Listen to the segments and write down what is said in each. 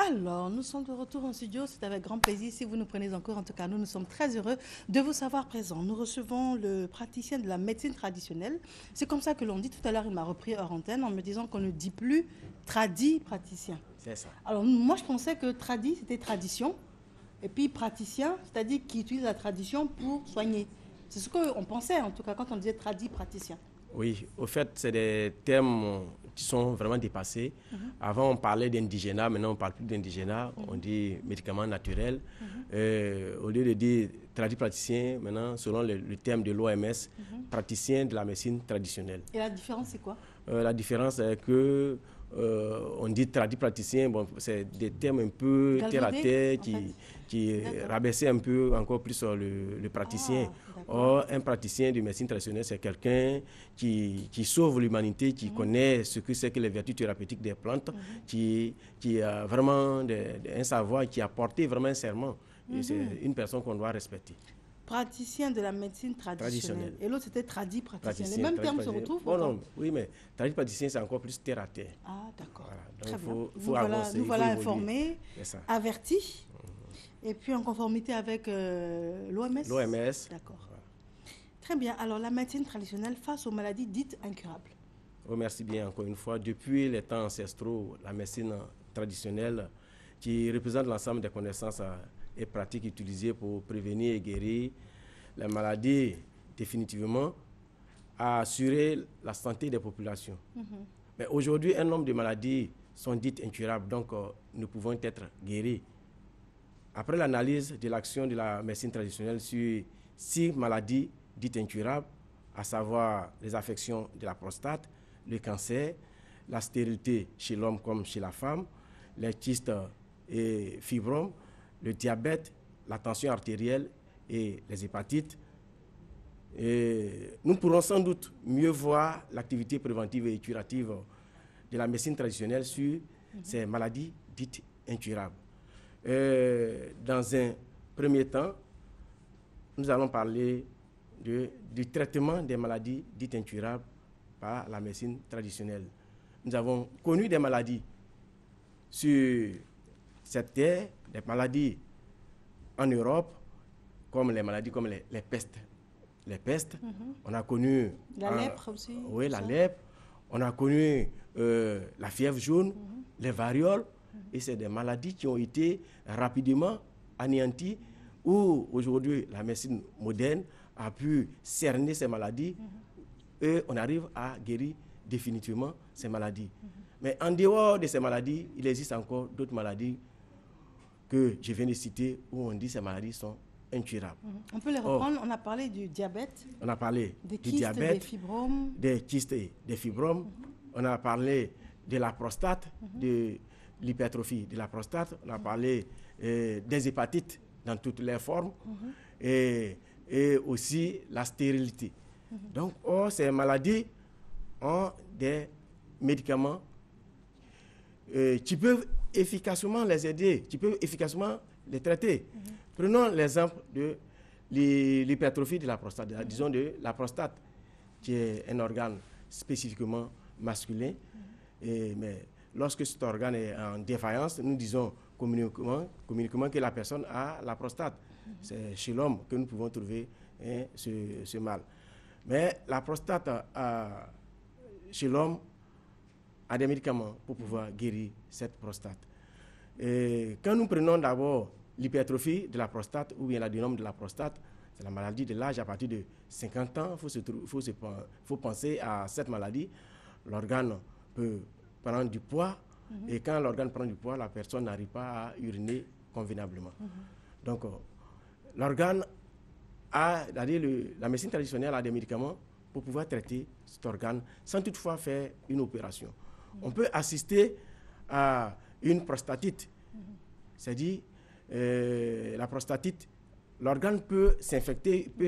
Alors, nous sommes de retour en studio, c'est avec grand plaisir. Si vous nous prenez encore, en tout cas, nous sommes très heureux de vous savoir présent. Nous recevons le praticien de la médecine traditionnelle. C'est comme ça que l'on dit. Tout à l'heure, il m'a repris hors antenne en me disant qu'on ne dit plus tradi praticien. C'est ça. Alors, moi, je pensais que tradi, c'était tradition. Et puis praticien, c'est-à-dire qui utilise la tradition pour soigner. C'est ce qu'on pensait, en tout cas, quand on disait tradi praticien. Oui, au fait, c'est des termes qui sont vraiment dépassés. Avant, on parlait d'indigénat, maintenant, on ne parle plus d'indigénat, on dit médicaments naturels. Au lieu de dire praticien, maintenant, selon le terme de l'OMS, praticien de la médecine traditionnelle. Et la différence, c'est quoi? La différence, c'est que on dit praticien, bon, c'est des termes un peu terre à terre qui rabaissaient un peu encore plus le praticien. Or, un praticien de médecine traditionnelle, c'est quelqu'un qui sauve l'humanité, qui connaît ce que c'est que les vertus thérapeutiques des plantes, qui a vraiment un savoir, qui a porté vraiment un serment. Et c'est une personne qu'on doit respecter. Praticien de la médecine traditionnelle. Et l'autre, c'était tradi praticien. Les mêmes termes se retrouvent? Non, oui, mais tradi praticien, c'est encore plus terre à terre. Ah, d'accord. Voilà. Très bien. Faut avancer, nous voilà informés, avertis, et puis en conformité avec l'OMS. L'OMS. D'accord. Voilà. Très bien. Alors, la médecine traditionnelle face aux maladies dites incurables. Oh, merci bien, encore une fois. Depuis les temps ancestraux, la médecine traditionnelle, qui représente l'ensemble des connaissances et pratiques utilisées pour prévenir et guérir les maladies définitivement, a assuré la santé des populations. Mais aujourd'hui, un nombre de maladies sont dites incurables, donc ne pouvons être guéris. Après l'analyse de l'action de la médecine traditionnelle sur 6 maladies dites incurables, à savoir les affections de la prostate, le cancer, la stérilité chez l'homme comme chez la femme, les kystes et fibromes, le diabète, la tension artérielle et les hépatites. Et nous pourrons sans doute mieux voir l'activité préventive et curative de la médecine traditionnelle sur ces maladies dites incurables. Dans un premier temps, nous allons parler du traitement des maladies dites incurables par la médecine traditionnelle. Nous avons connu des maladies sur cette terre, des maladies en Europe, comme les maladies comme les pestes. Les pestes, on a connu... La lèpre aussi. Oui, la lèpre. On a connu la fièvre jaune, les varioles. Et c'est des maladies qui ont été rapidement anéanties, où aujourd'hui la médecine moderne a pu cerner ces maladies et on arrive à guérir définitivement ces maladies. Mais en dehors de ces maladies, il existe encore d'autres maladies que je viens de citer où on dit que ces maladies sont incurables. On peut les reprendre. On a parlé du diabète. On a parlé des du kystes, diabète, des fibromes. des kystes et des fibromes. On a parlé de la prostate, de l'hypertrophie de la prostate. On a parlé des hépatites dans toutes les formes et aussi la stérilité. Donc, ces maladies ont des médicaments qui peuvent efficacement les aider, qui peuvent efficacement les traiter. Prenons l'exemple de l'hypertrophie de la prostate, disons de la prostate, qui est un organe spécifiquement masculin. Mais lorsque cet organe est en défaillance, nous disons communiquement que la personne a la prostate. C'est chez l'homme que nous pouvons trouver ce mal. Mais la prostate chez l'homme a des médicaments pour pouvoir guérir cette prostate. Et quand nous prenons d'abord l'hypertrophie de la prostate ou bien l'adénome de la prostate, c'est la maladie de l'âge à partir de 50 ans. Il faut penser à cette maladie. L'organe peut prendre du poids et quand l'organe prend du poids, la personne n'arrive pas à uriner convenablement. Donc, l'organe la médecine traditionnelle a des médicaments pour pouvoir traiter cet organe sans toutefois faire une opération. On peut assister à une prostatite, c'est-à-dire la prostatite, l'organe peut s'infecter, peut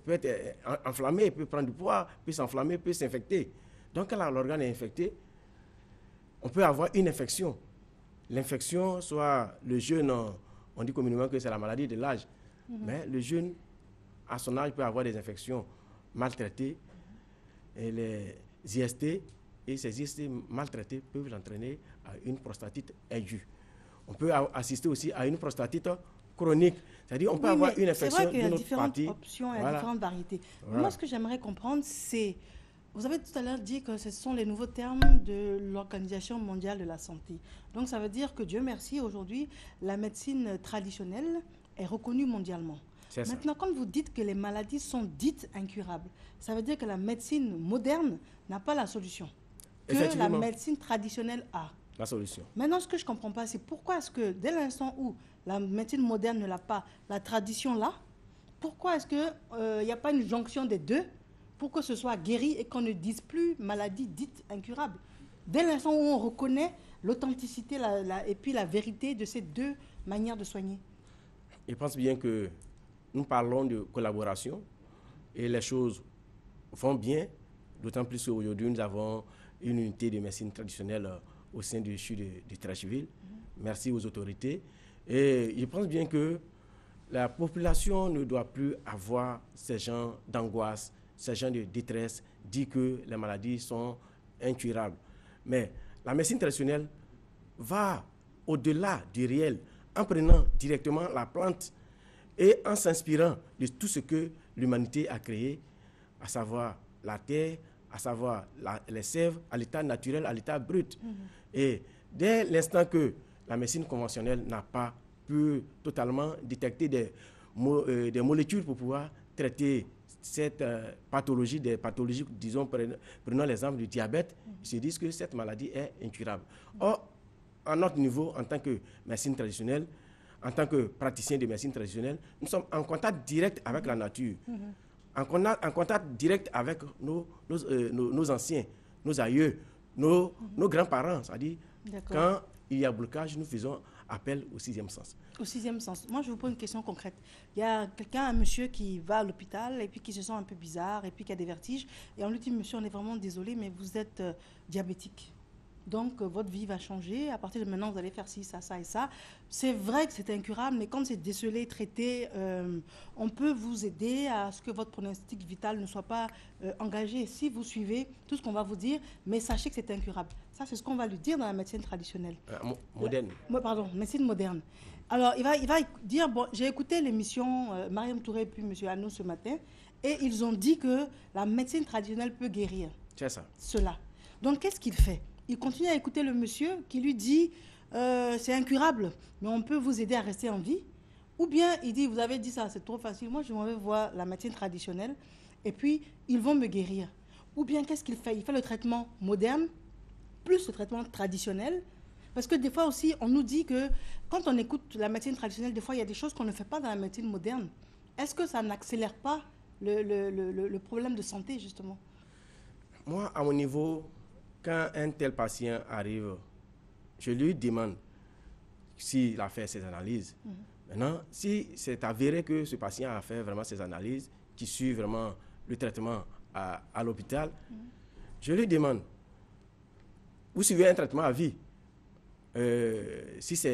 être enflammé, peut prendre du poids, peut s'enflammer, peut s'infecter. Donc quand l'organe est infecté, on peut avoir une infection. L'infection, soit le jeune, on dit communément que c'est la maladie de l'âge, mais le jeune, à son âge, peut avoir des infections maltraitées, et les IST, et ces IST maltraités peuvent l'entraîner à une prostatite aiguë. On peut assister aussi à une prostatite chronique. C'est-à-dire qu'on peut avoir une infection d'une autre partie. C'est vrai qu'il y a différentes options, il y a différentes variétés. Voilà. Moi, ce que j'aimerais comprendre, c'est... Vous avez tout à l'heure dit que ce sont les nouveaux termes de l'Organisation mondiale de la santé. Donc, ça veut dire que, Dieu merci, aujourd'hui, la médecine traditionnelle est reconnue mondialement. Maintenant, quand vous dites que les maladies sont dites incurables, ça veut dire que la médecine moderne n'a pas la solution, que la médecine traditionnelle a la solution. Maintenant, ce que je ne comprends pas, c'est pourquoi est-ce que, dès l'instant où la médecine moderne ne l'a pas, la tradition l'a, pourquoi est-ce qu'il n'y a pas une jonction des deux pour que ce soit guéri et qu'on ne dise plus maladie dite incurable? Dès l'instant où on reconnaît l'authenticité et puis la vérité de ces deux manières de soigner. Je pense bien que nous parlons de collaboration et les choses vont bien, d'autant plus qu'aujourd'hui nous avons une unité de médecine traditionnelle au sein du CHU de Treichville. Merci aux autorités. Et je pense bien que la population ne doit plus avoir ces gens d'angoisse, ces gens de détresse, dit que les maladies sont incurables. Mais la médecine traditionnelle va au-delà du réel en prenant directement la plante et en s'inspirant de tout ce que l'humanité a créé, à savoir la terre, à savoir les sèves, à l'état naturel, à l'état brut. Et dès l'instant que la médecine conventionnelle n'a pas pu totalement détecter des molécules pour pouvoir traiter cette pathologie, des pathologies, disons, prenons l'exemple du diabète, ils se disent que cette maladie est incurable. Or, à notre niveau, en tant que médecine traditionnelle, en tant que praticien de médecine traditionnelle, nous sommes en contact direct avec la nature, en contact direct avec nos anciens, nos aïeux, nos grands-parents. C'est-à-dire, quand il y a blocage, nous faisons appel au sixième sens. Au sixième sens. Moi, je vous pose une question concrète. Il y a un monsieur qui va à l'hôpital et puis qui se sent un peu bizarre et puis qui a des vertiges. Et on lui dit, monsieur, on est vraiment désolé, mais vous êtes diabétique. Donc, votre vie va changer. À partir de maintenant, vous allez faire ci, ça, ça et ça. C'est vrai que c'est incurable, mais quand c'est décelé, traité, on peut vous aider à ce que votre pronostic vital ne soit pas engagé. Si vous suivez tout ce qu'on va vous dire, mais sachez que c'est incurable. Ça, c'est ce qu'on va lui dire dans la médecine traditionnelle. Moderne. Pardon, médecine moderne. Alors, il va dire, bon, j'ai écouté l'émission Mariam Touré et puis M. Annou ce matin, et ils ont dit que la médecine traditionnelle peut guérir. C'est ça. Cela. Donc, qu'est-ce qu'il fait? Il continue à écouter le monsieur qui lui dit c'est incurable, mais on peut vous aider à rester en vie. Ou bien il dit, vous avez dit ça, c'est trop facile, moi je m'en vais voir la médecine traditionnelle et puis ils vont me guérir. Ou bien qu'est-ce qu'il fait? Il fait le traitement moderne plus le traitement traditionnel. Parce que des fois aussi, on nous dit que quand on écoute la médecine traditionnelle, des fois il y a des choses qu'on ne fait pas dans la médecine moderne. Est-ce que ça n'accélère pas le problème de santé, justement? Moi, à mon niveau, quand un tel patient arrive, je lui demande s'il a fait ses analyses. Maintenant, si c'est avéré que ce patient a fait vraiment ses analyses, qui suit vraiment le traitement à l'hôpital, je lui demande, vous suivez un traitement à vie? Si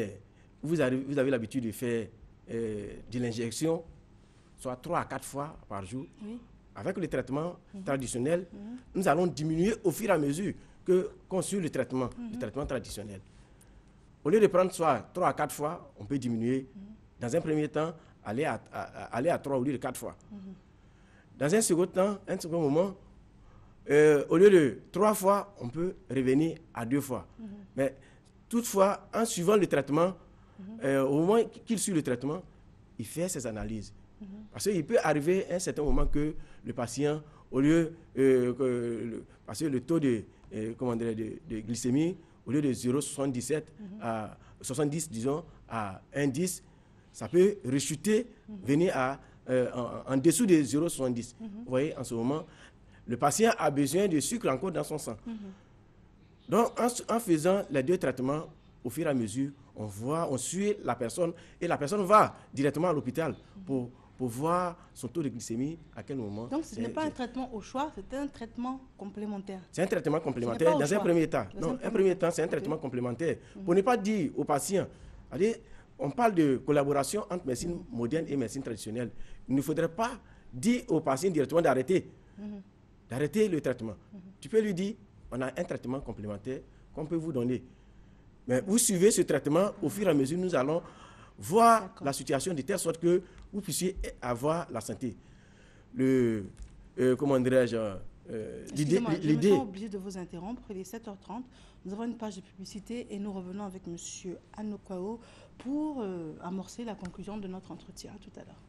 vous avez l'habitude de faire de l'injection, soit 3 à 4 fois par jour, avec le traitement traditionnel, nous allons diminuer au fur et à mesure qu'on suit le traitement traditionnel. Au lieu de prendre soit 3 à 4 fois, on peut diminuer. Dans un premier temps, aller à 3 au lieu de 4 fois. Dans un second moment, au lieu de 3 fois, on peut revenir à 2 fois. Mais toutefois, en suivant le traitement, au moment qu'il suit le traitement, il fait ses analyses. Parce qu'il peut arriver à un certain moment que le patient, au lieu parce que le taux de glycémie, au lieu de 0,77 à 70, disons, à 1,10, ça peut rechuter, venir en dessous de 0,70. Vous voyez, en ce moment, le patient a besoin de sucre encore dans son sang. Donc, en faisant les deux traitements, au fur et à mesure, on suit la personne et la personne va directement à l'hôpital pour voir son taux de glycémie, à quel moment. Donc, ce n'est pas un traitement au choix, c'est un traitement complémentaire. C'est un traitement complémentaire dans un premier temps. Non, un premier temps, c'est un traitement complémentaire. Pour ne pas dire aux patients, allez, on parle de collaboration entre médecine moderne et médecine traditionnelle. Il ne faudrait pas dire aux patients directement d'arrêter le traitement. Tu peux lui dire, on a un traitement complémentaire qu'on peut vous donner. Mais vous suivez ce traitement, au fur et à mesure, nous allons voir la situation de telle sorte que vous puissiez avoir la santé. Comment dirais-je, je me sens obligée de vous interrompre. Il est 7h30. Nous avons une page de publicité et nous revenons avec M. Anokwao pour amorcer la conclusion de notre entretien. À tout à l'heure.